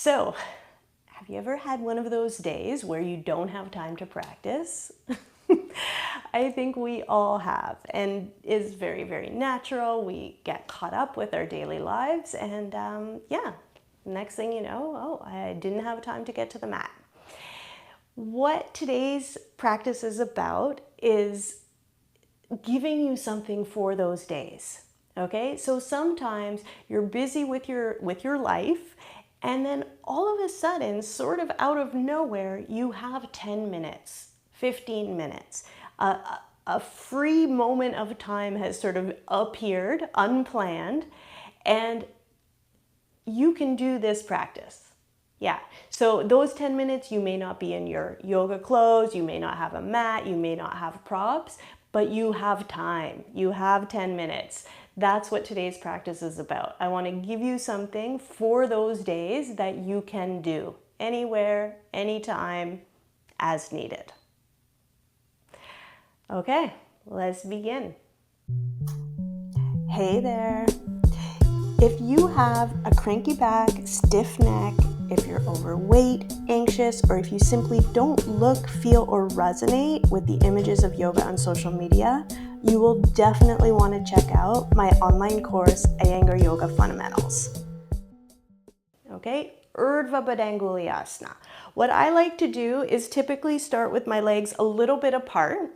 So, have you ever had one of those days where you don't have time to practice? I think we all have, and it's very, very natural. We get caught up with our daily lives, and yeah, next thing you know, oh, I didn't have time to get to the mat. What today's practice is about is giving you something for those days. Okay, so sometimes you're busy with your life, and then all of a sudden, sort of out of nowhere, you have 10 minutes, 15 minutes. A free moment of time has sort of appeared, unplanned, and you can do this practice. Yeah, so those 10 minutes, you may not be in your yoga clothes, you may not have a mat, you may not have props, but you have time. You have 10 minutes. That's what today's practice is about. I want to give you something for those days that you can do anywhere, anytime, as needed. Okay, let's begin. Hey there. If you have a cranky back, stiff neck, if you're overweight, anxious, or if you simply don't look, feel, or resonate with the images of yoga on social media, you will definitely want to check out my online course, Iyengar Yoga Fundamentals. Okay, Urdhva Badanguliasana. What I like to do is typically start with my legs a little bit apart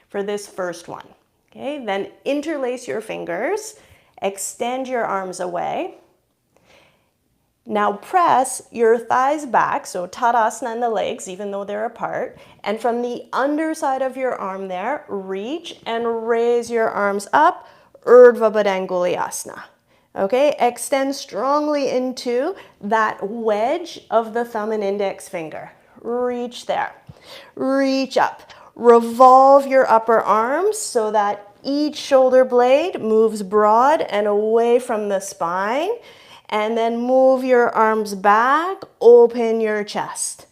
for this first one. Okay, then interlace your fingers, extend your arms away. Now press your thighs back, so Tadasana in the legs, even though they're apart. And from the underside of your arm there, reach and raise your arms up, Urdhva Badanguliasana. Okay, extend strongly into that wedge of the thumb and index finger. Reach there. Reach up. Revolve your upper arms so that each shoulder blade moves broad and away from the spine. And then move your arms back, open your chest.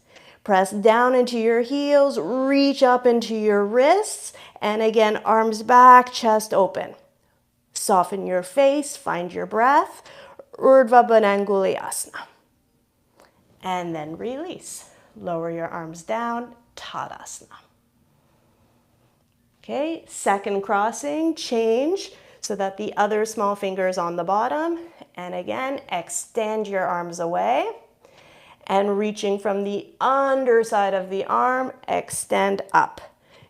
Press down into your heels, reach up into your wrists, and again, arms back, chest open. Soften your face, find your breath, Urdhva Badanguliasana. And then release. Lower your arms down, Tadasana. Okay, second crossing, change so that the other small finger is on the bottom. And again, extend your arms away. And reaching from the underside of the arm, extend up.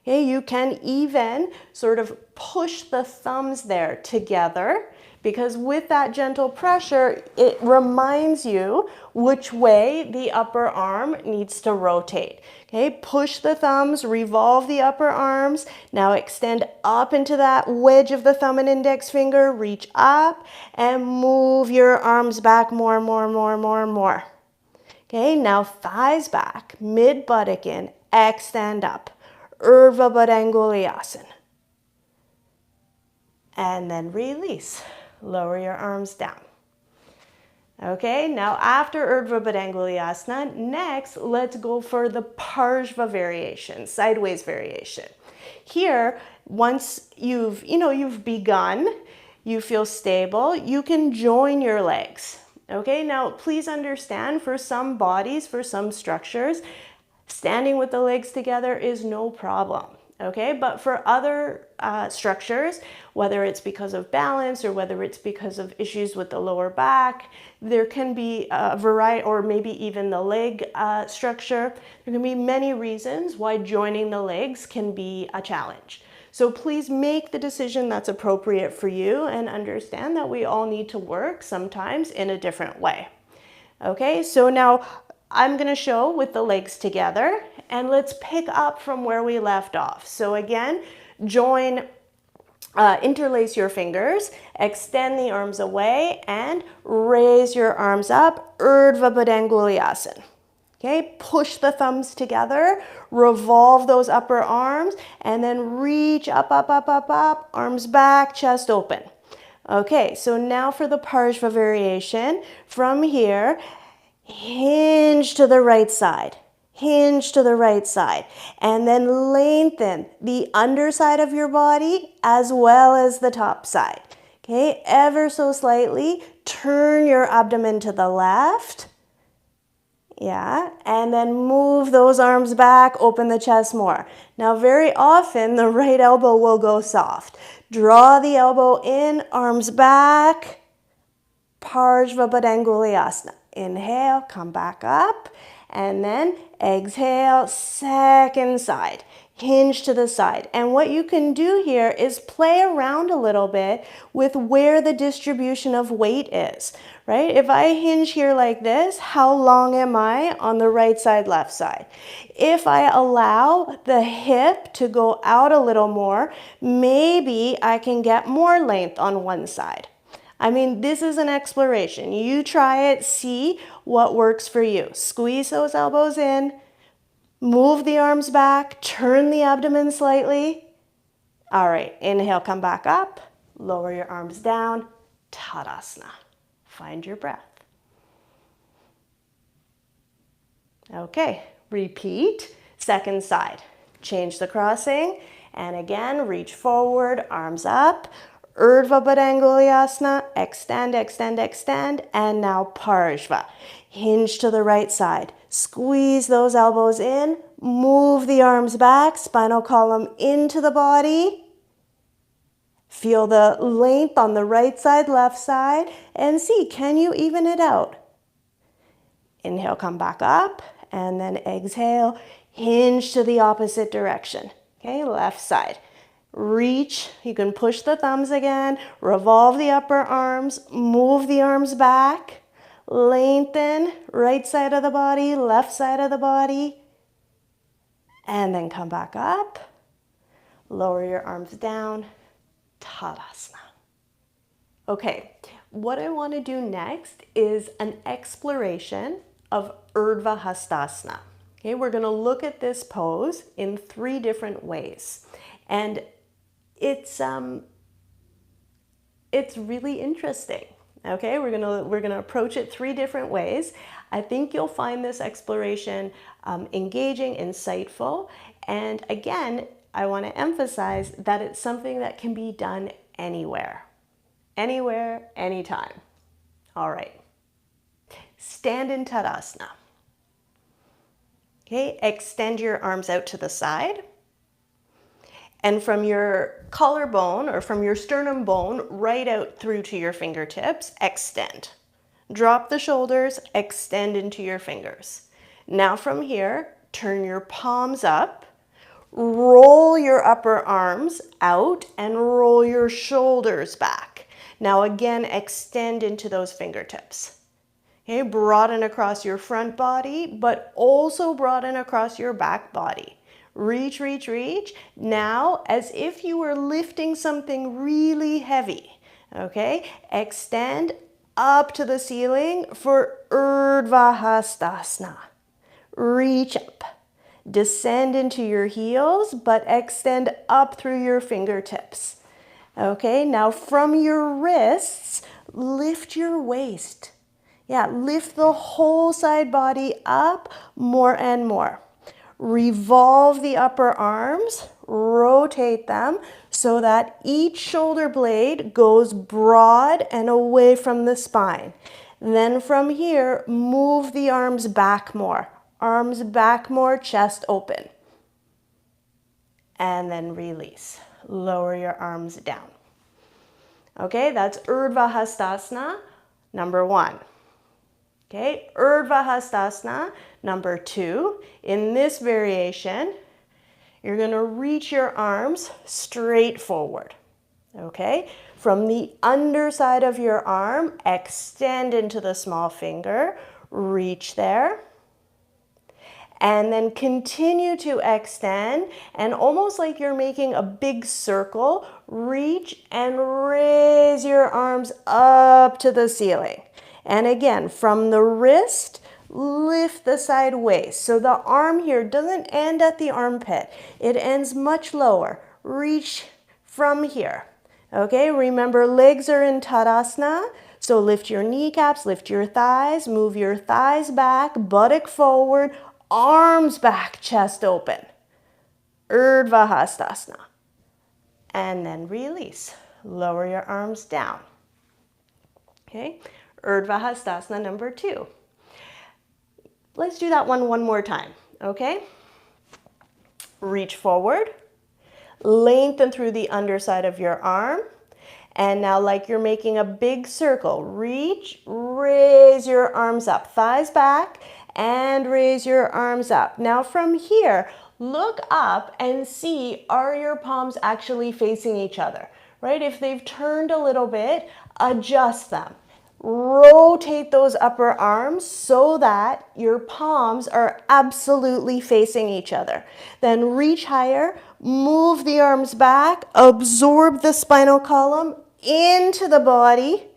Okay, you can even sort of push the thumbs there together, because with that gentle pressure, it reminds you which way the upper arm needs to rotate. Okay, push the thumbs, revolve the upper arms. Now extend up into that wedge of the thumb and index finger, reach up and move your arms back more. Okay, now thighs back, mid buttock in, extend up, Urdhva Badanguliasana. And then release. Lower your arms down. Okay, now after Urdhva Badanguliasana, next let's go for the Parshva variation, sideways variation. Here, once you've begun, you feel stable, you can join your legs. Okay, now please understand, for some bodies, for some structures, standing with the legs together is no problem. Okay, but for other structures, whether it's because of balance or whether it's because of issues with the lower back, there can be a variety, or maybe even the leg structure. There can be many reasons why joining the legs can be a challenge. So please make the decision that's appropriate for you, and understand that we all need to work sometimes in a different way. Okay, so now I'm going to show with the legs together, and let's pick up from where we left off. So again, interlace your fingers, extend the arms away, and raise your arms up, Urdhva Badanguliasana. Okay, push the thumbs together, revolve those upper arms, and then reach up, arms back, chest open. Okay, so now for the Parshva variation, from here, hinge to the right side, hinge to the right side, and then lengthen the underside of your body as well as the top side. Okay, ever so slightly, turn your abdomen to the left, Yeah, and then move those arms back, open the chest more. Now, very often, the right elbow will go soft. Draw the elbow in, arms back, Parsvabadanguliasana. Inhale, come back up, and then exhale, second side. Hinge to the side. And what you can do here is play around a little bit with where the distribution of weight is, right? If I hinge here like this, how long am I on the right side, left side? If I allow the hip to go out a little more, maybe I can get more length on one side. I mean, this is an exploration. You try it, see what works for you. Squeeze those elbows in, move the arms back, turn the abdomen slightly. All right, inhale, come back up, lower your arms down, Tadasana. Find your breath. Okay, repeat, second side. Change the crossing, and again, reach forward, arms up, Urdhva Badanguliasana, extend, extend, extend, and now Parshva. Hinge to the right side. Squeeze those elbows in, move the arms back, spinal column into the body. Feel the length on the right side, left side, and see, can you even it out? Inhale, come back up, and then exhale, hinge to the opposite direction. Okay, left side. Reach, you can push the thumbs again, revolve the upper arms, move the arms back, lengthen, right side of the body, left side of the body, and then come back up, lower your arms down, Tadasana. Okay, what I want to do next is an exploration of Urdhva Hastasana. Okay, we're going to look at this pose in 3 different ways. And it's really interesting. Okay, we're gonna approach it 3 different ways. I think you'll find this exploration engaging, insightful, and again, I want to emphasize that it's something that can be done anywhere, anytime. All right, stand in Tadasana. Okay, extend your arms out to the side. And from your collarbone or from your sternum bone right out through to your fingertips, extend. Drop the shoulders, extend into your fingers. Now from here, turn your palms up, roll your upper arms out and roll your shoulders back. Now again, extend into those fingertips. Okay, broaden across your front body, but also broaden across your back body. Reach, reach, reach. Now, as if you were lifting something really heavy, okay? Extend up to the ceiling for Urdhva Hastasana. Reach up. Descend into your heels, but extend up through your fingertips. Okay, now from your wrists, lift your waist. Yeah, lift the whole side body up more and more. Revolve the upper arms, rotate them so that each shoulder blade goes broad and away from the spine. Then from here, move the arms back more. Arms back more, chest open. And then release. Lower your arms down. Okay, that's Urdhva Hastasana, number 1. Okay, Urdhva Hastasana, number 2. In this variation, you're going to reach your arms straight forward. Okay, from the underside of your arm, extend into the small finger, reach there. And then continue to extend, and almost like you're making a big circle, reach and raise your arms up to the ceiling. And again, from the wrist, lift the side waist. So the arm here doesn't end at the armpit. It ends much lower. Reach from here. Okay, remember legs are in Tadasana. So lift your kneecaps, lift your thighs, move your thighs back, buttock forward, arms back, chest open. Urdhva Hastasana. And then release. Lower your arms down. Okay, Urdhva Hastasana number 2. Let's do that one more time, okay? Reach forward, lengthen through the underside of your arm, and now like you're making a big circle, reach, raise your arms up, thighs back, and raise your arms up. Now from here, look up and see, are your palms actually facing each other, right? If they've turned a little bit, adjust them. Rotate those upper arms so that your palms are absolutely facing each other. Then reach higher, move the arms back, absorb the spinal column into the body,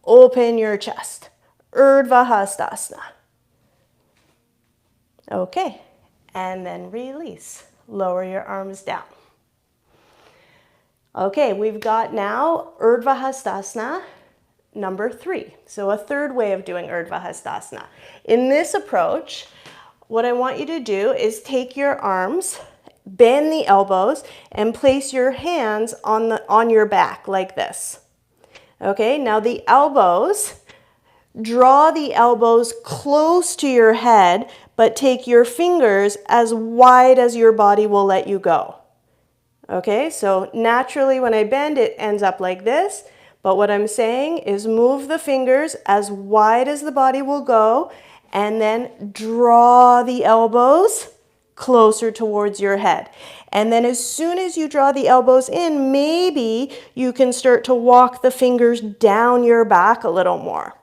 open your chest. Urdhva Hastasana. Okay, and then release. Lower your arms down. Okay, we've got now Urdhva Hastasana number 3. So a third way of doing Urdhva Hastasana. In this approach, what I want you to do is take your arms, bend the elbows, and place your hands on your back like this. Okay, now the elbows, draw the elbows close to your head, but take your fingers as wide as your body will let you go. Okay, so naturally when I bend, it ends up like this. But what I'm saying is move the fingers as wide as the body will go, and then draw the elbows closer towards your head. And then as soon as you draw the elbows in, maybe you can start to walk the fingers down your back a little more.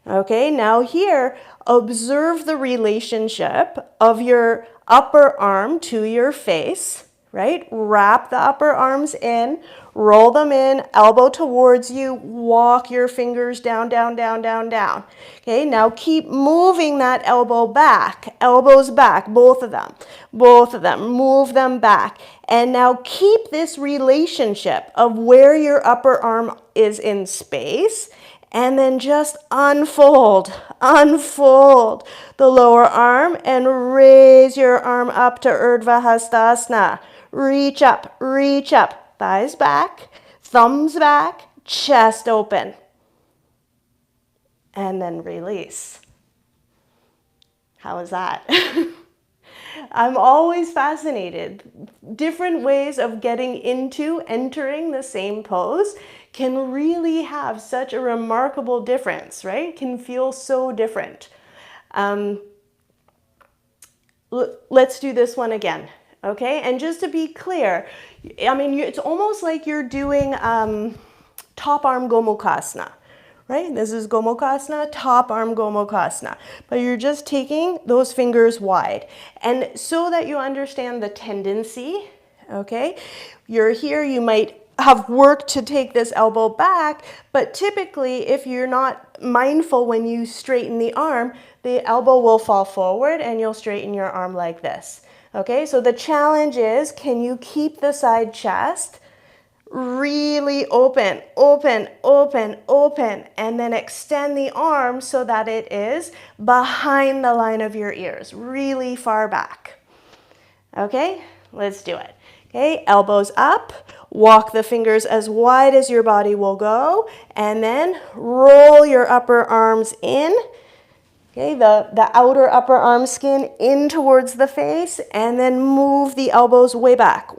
Okay, now here, observe the relationship of your upper arm to your face. Right? Wrap the upper arms in, roll them in, elbow towards you, walk your fingers down, down, down, down, down. Okay, now keep moving that elbow back, elbows back, both of them, move them back. And now keep this relationship of where your upper arm is in space, and then just unfold the lower arm and raise your arm up to Urdhva Hastasana. Reach up, thighs back, thumbs back, chest open. And then release. How is that? I'm always fascinated. Different ways of entering the same pose can really have such a remarkable difference, right? Can feel so different. Let's do this one again, okay? And just to be clear, I mean, it's almost like you're doing top arm Gomukhasana, right? This is Gomukhasana, top arm Gomukhasana. But you're just taking those fingers wide. And so that you understand the tendency, okay? You're here, you might have worked to take this elbow back, but typically if you're not mindful when you straighten the arm, the elbow will fall forward and you'll straighten your arm like this. Okay, so the challenge is, can you keep the side chest really open, and then extend the arm so that it is behind the line of your ears, really far back. Okay, let's do it. Okay, elbows up, walk the fingers as wide as your body will go, and then roll your upper arms in. Okay, the outer upper arm skin in towards the face, and then move the elbows way back.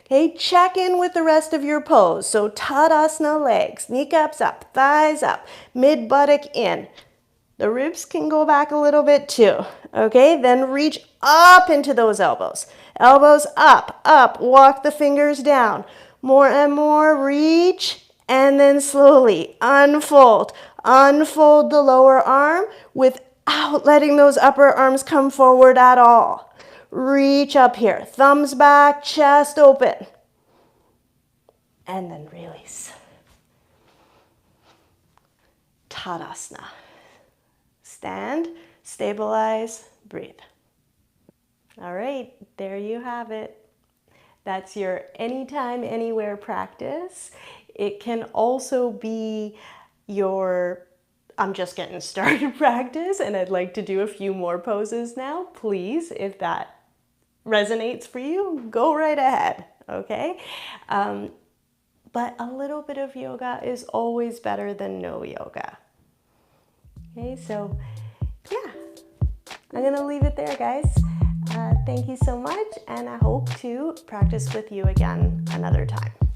Okay, check in with the rest of your pose. So Tadasana legs, kneecaps up, thighs up, mid buttock in. The ribs can go back a little bit too. Okay, then reach up into those elbows. Elbows up, walk the fingers down. More and more, reach, and then slowly unfold. Unfold the lower arm without letting those upper arms come forward at all. Reach up here, thumbs back, chest open. And then release. Tadasana. Stand, stabilize, breathe. All right, there you have it. That's your anytime, anywhere practice. It can also be your I'm just getting started practice, and I'd like to do a few more poses now. Please, if that resonates for you, go right ahead, okay? But a little bit of yoga is always better than no yoga. Okay, so I'm gonna leave it there, guys. Thank you so much, and I hope to practice with you again another time.